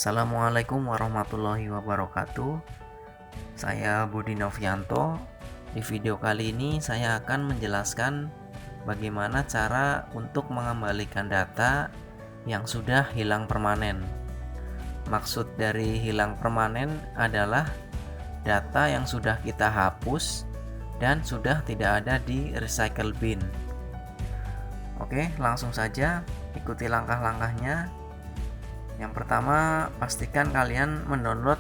Assalamualaikum warahmatullahi wabarakatuh. Saya Budi Novianto. Di video kali ini saya akan menjelaskan bagaimana cara untuk mengembalikan data yang sudah hilang permanen. Maksud dari hilang permanen adalah data yang sudah kita hapus dan sudah tidak ada di recycle bin. Oke, langsung saja ikuti langkah-langkahnya. Yang pertama, pastikan kalian mendownload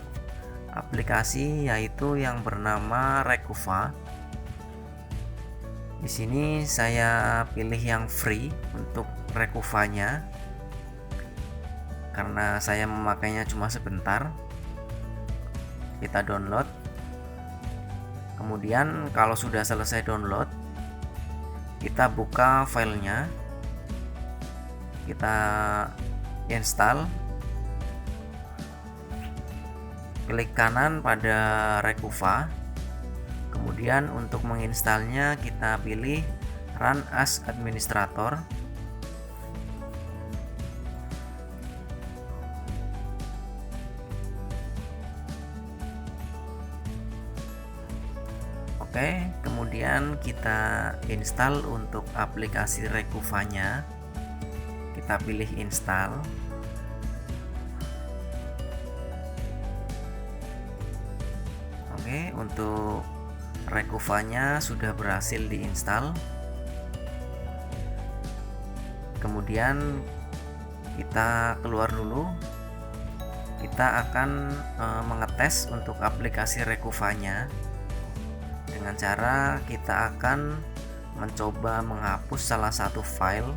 aplikasi yaitu yang bernama Rekuva. Di sini saya pilih yang free untuk Rekuvanya karena saya memakainya cuma sebentar. Kita download. Kemudian kalau sudah selesai download, kita buka filenya. Kita install. Klik kanan pada Rekuva. Kemudian untuk menginstalnya kita pilih Run as Administrator. Oke, kemudian kita install untuk aplikasi Rekuvanya. Kita pilih install. Oke, untuk Rekuvanya sudah berhasil diinstal. Kemudian kita keluar dulu. Kita akan mengetes untuk aplikasi Rekuvanya dengan cara kita akan mencoba menghapus salah satu file.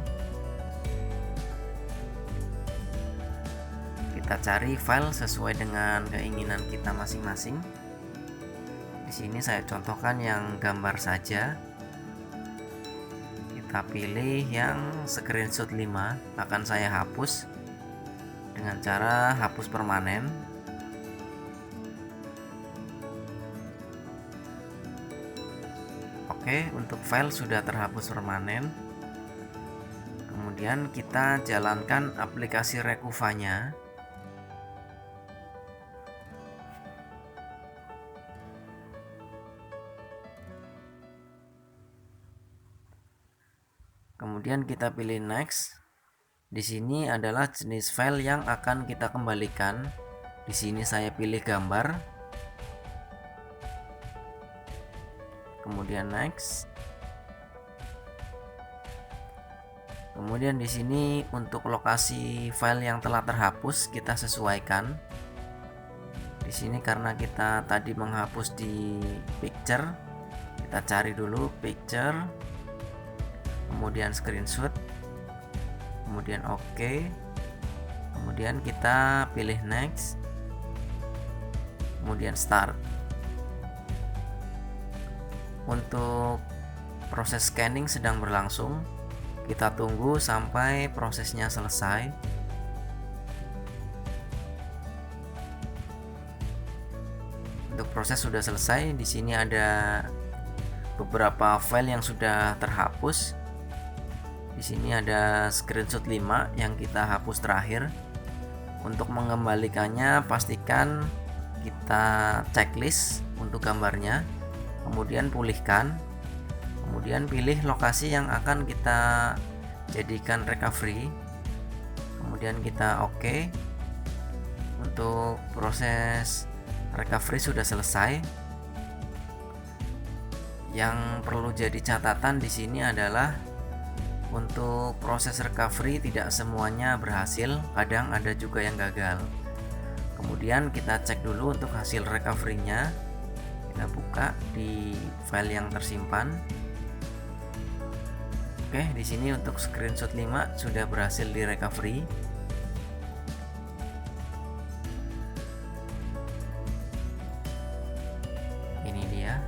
Kita cari file sesuai dengan keinginan kita masing-masing. Di sini saya contohkan yang gambar saja. Kita pilih yang screenshot 5, akan saya hapus dengan cara hapus permanen. Oke, untuk file sudah terhapus permanen. Kemudian kita jalankan aplikasi Rekuvanya. Kemudian kita pilih next. Di sini adalah jenis file yang akan kita kembalikan. Di sini saya pilih gambar. Kemudian next. Kemudian di sini untuk lokasi file yang telah terhapus kita sesuaikan. Di sini karena kita tadi menghapus di picture, kita cari dulu picture. Kemudian screenshot, kemudian OK, kemudian kita pilih next, kemudian start. Untuk proses scanning sedang berlangsung, kita tunggu sampai prosesnya selesai. Untuk proses sudah selesai. Di sini ada beberapa file yang sudah terhapus. Di sini ada screenshot 5 yang kita hapus terakhir. Untuk mengembalikannya pastikan kita checklist untuk gambarnya, kemudian pulihkan, kemudian pilih lokasi yang akan kita jadikan recovery, kemudian kita OK. Untuk proses recovery sudah selesai. Yang perlu jadi catatan di sini adalah untuk proses recovery tidak semuanya berhasil, kadang ada juga yang gagal. Kemudian kita cek dulu untuk hasil recovery-nya. Kita buka di file yang tersimpan. Oke, di sini untuk screenshot 5 sudah berhasil di recovery. Ini dia.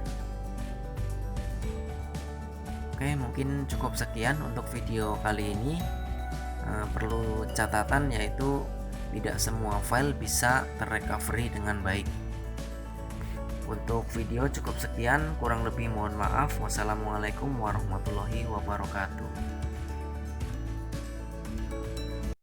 Oke, mungkin cukup sekian untuk video kali ini. Perlu catatan yaitu tidak semua file bisa terrecovery dengan baik. Untuk video cukup sekian, kurang lebih mohon maaf. Wassalamualaikum warahmatullahi wabarakatuh.